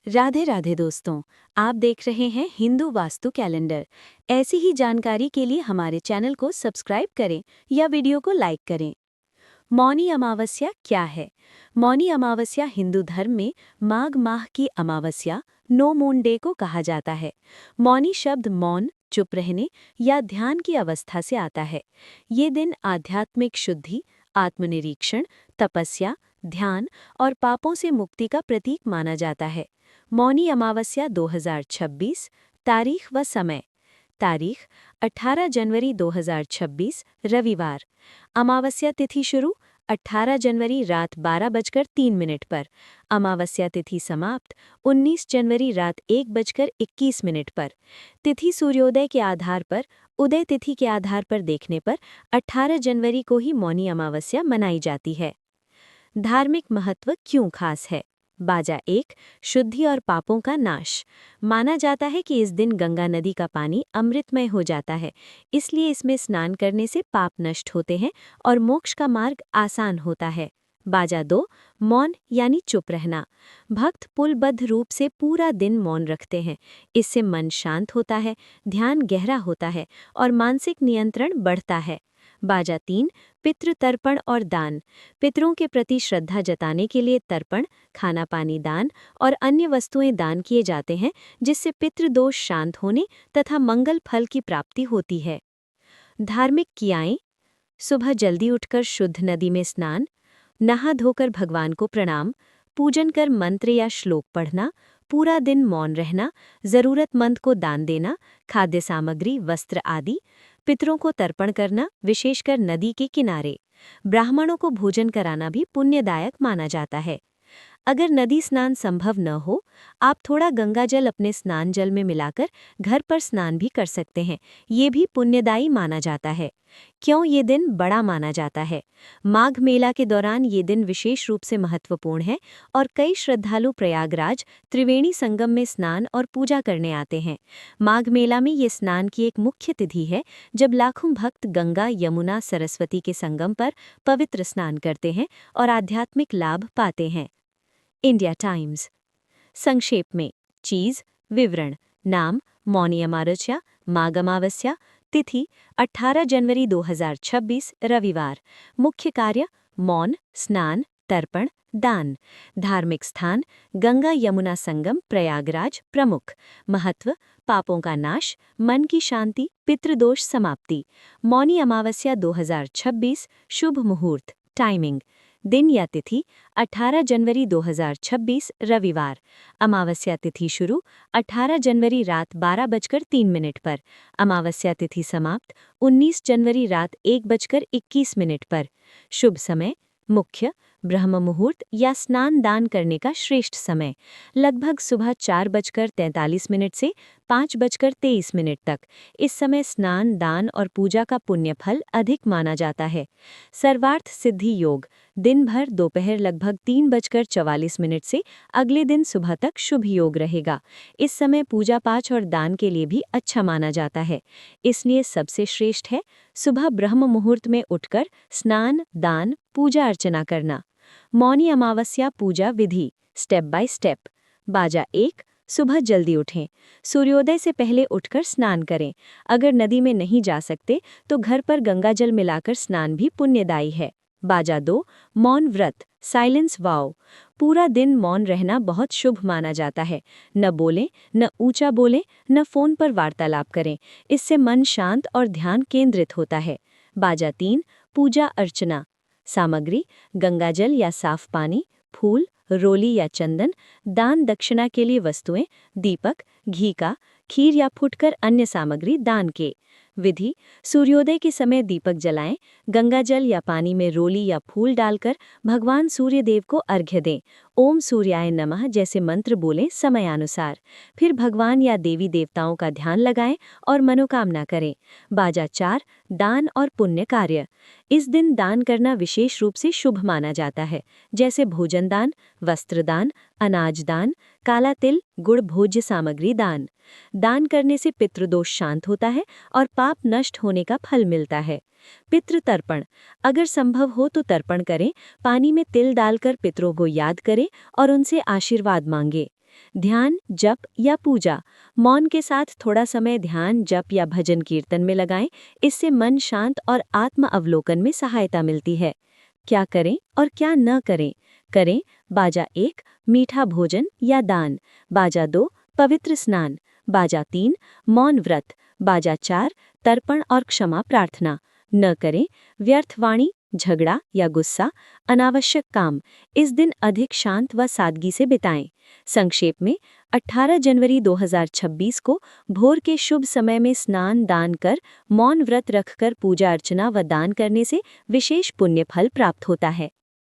राधे राधे दोस्तों, आप देख रहे हैं हिंदू वास्तु कैलेंडर। ऐसी ही जानकारी के लिए हमारे चैनल को सब्सक्राइब करें या वीडियो को लाइक करें। मौनी अमावस्या क्या है? मौनी अमावस्या हिंदू धर्म में माघ माह की अमावस्या नो मून डे को कहा जाता है। मौनी शब्द मौन, चुप रहने या ध्यान की अवस्था से आता है। ये दिन आध्यात्मिक शुद्धि, आत्मनिरीक्षण, तपस्या, ध्यान और पापों से मुक्ति का प्रतीक माना जाता है। मौनी अमावस्या 2026। तारीख व समय। तारीख 18 जनवरी 2026 रविवार। अमावस्या तिथि शुरू 18 जनवरी रात 12:03 पर। अमावस्या तिथि समाप्त 19 जनवरी रात 1:21 पर। तिथि सूर्योदय के आधार पर, उदय तिथि के आधार पर देखने पर 18 जनवरी को ही मौनी अमावस्या मनाई जाती है। धार्मिक महत्व क्यों खास है? बाजा 1, शुद्धि और पापों का नाश। माना जाता है कि इस दिन गंगा नदी का पानी अमृतमय हो जाता है, इसलिए इसमें स्नान करने से पाप नष्ट होते हैं और मोक्ष का मार्ग आसान होता है। बाजा 2, मौन यानी चुप रहना। भक्त पुलबद्ध रूप से पूरा दिन मौन रखते हैं। इससे मन शांत होता है, ध्यान गहरा होता है और मानसिक नियंत्रण बढ़ता है। बाजा 3, पितृ तर्पण और दान। पितरों के प्रति श्रद्धा जताने के लिए तर्पण, खाना पानी दान और अन्य वस्तुएं दान किए जाते हैं, जिससे पितृदोष शांत होने तथा मंगल फल की प्राप्ति होती है। धार्मिक क्रियाएं: सुबह जल्दी उठकर शुद्ध नदी में स्नान, नहा धोकर भगवान को प्रणाम, पूजन कर मंत्र या श्लोक पढ़ना, पूरा दिन मौन रहना, जरूरतमंद को दान देना, खाद्य सामग्री, वस्त्र आदि, पितरों को तर्पण करना, विशेषकर नदी के किनारे। ब्राह्मणों को भोजन कराना भी पुण्यदायक माना जाता है। अगर नदी स्नान संभव न हो, आप थोड़ा गंगाजल अपने स्नान जल में मिलाकर घर पर स्नान भी कर सकते हैं। ये भी पुण्यदायी माना जाता है। क्यों ये दिन बड़ा माना जाता है? माघ मेला के दौरान ये दिन विशेष रूप से महत्वपूर्ण है और कई श्रद्धालु प्रयागराज त्रिवेणी संगम में स्नान और पूजा करने आते हैं। माघ मेला में ये स्नान की एक मुख्य तिथि है, जब लाखों भक्त गंगा, यमुना, सरस्वती के संगम पर पवित्र स्नान करते हैं और आध्यात्मिक लाभ पाते हैं। India times. संक्षेप में चीज विवरण। नाम मौनी अमावस्या, माघ अमावस्या। तिथि 18 जनवरी 2026 रविवार। मुख्य कार्य मौन, स्नान, तर्पण, दान। धार्मिक स्थान गंगा यमुना संगम प्रयागराज प्रमुख। महत्व पापों का नाश, मन की शांति, पितृदोष समाप्ति। मौनी अमावस्या 2026 शुभ मुहूर्त। टाइमिंग दिन या तिथि 18 जनवरी 2026 रविवार। अमावस्या तिथि शुरू 18 जनवरी रात 12:03 पर। अमावस्या तिथि समाप्त 19 जनवरी रात 1:21 पर। शुभ समय मुख्य ब्रह्म मुहूर्त या स्नान दान करने का श्रेष्ठ समय लगभग सुबह 4:43 से 5:23 तक। इस समय स्नान दान और पूजा का पुण्य फल अधिक माना जाता है। सर्वार्थ सिद्धि योग दिन भर दोपहर लगभग 3:44 से अगले दिन सुबह तक शुभ योग रहेगा। इस समय पूजा पाठ और दान के लिए भी अच्छा माना जाता है, इसलिए सबसे श्रेष्ठ है सुबह ब्रह्म मुहूर्त में उठकर स्नान दान पूजा अर्चना करना। मौनी अमावस्या पूजा विधि स्टेप बाय स्टेप। बाजा 1, सुबह जल्दी उठें। सूर्योदय से पहले उठकर स्नान करें। अगर नदी में नहीं जा सकते तो घर पर गंगाजल मिलाकर स्नान भी पुण्यदायी है। बाजा 2, मौन व्रत साइलेंस वाव। पूरा दिन मौन रहना बहुत शुभ माना जाता है। न बोलें, न ऊंचा बोलें, न फोन पर वार्तालाप करें। इससे मन शांत और ध्यान केंद्रित होता है। बाजा 3, पूजा अर्चना सामग्री गंगाजल या साफ पानी, फूल, रोली या चंदन। दान दक्षिणा के लिए वस्तुएं दीपक, घी का, खीर या फुटकर अन्य सामग्री दान के। विधि सूर्योदय के समय दीपक जलाएं। गंगाजल या पानी में रोली या फूल डालकर भगवान सूर्यदेव को अर्घ्य दें। ओम सूर्याय नमः जैसे मंत्र बोलें समयानुसार। फिर भगवान या देवी देवताओं का ध्यान लगाएं और मनोकामना करें। बाजा 4, दान और पुण्य कार्य। इस दिन दान करना विशेष रूप से शुभ माना जाता है, जैसे भोजन दान, वस्त्र दान, अनाज दान, काला तिल, गुड़ भोज्य सामग्री दान। दान करने से पितृदोष शांत होता है और पाप नष्ट होने का फल मिलता है। पितृ तर्पण अगर संभव हो तो तर्पण करें। पानी में तिल डालकर पितरों को याद करें और उनसे आशीर्वाद मांगे। ध्यान, जप या पूजा। मौन के साथ थोड़ा समय ध्यान, जप या भजन कीर्तन में लगाएं। इससे मन शांत और आत्म अवलोकन में सहायता मिलती है। क्या करें और क्या न करें? करें बाजा 1, मीठा भोजन या दान। बाजा 2, पवित्र स्नान। बाजा 3, मौन व्रत। बाजा 4, तर्पण और क्षमा प्रार्थना। न करें व्यर्थ वाणी, झगड़ा या गुस्सा, अनावश्यक काम। इस दिन अधिक शांत व सादगी से बिताएं। संक्षेप में 18 जनवरी 2026 को भोर के शुभ समय में स्नान दान कर मौन व्रत रखकर पूजा अर्चना व दान करने से विशेष पुण्य फल प्राप्त होता है।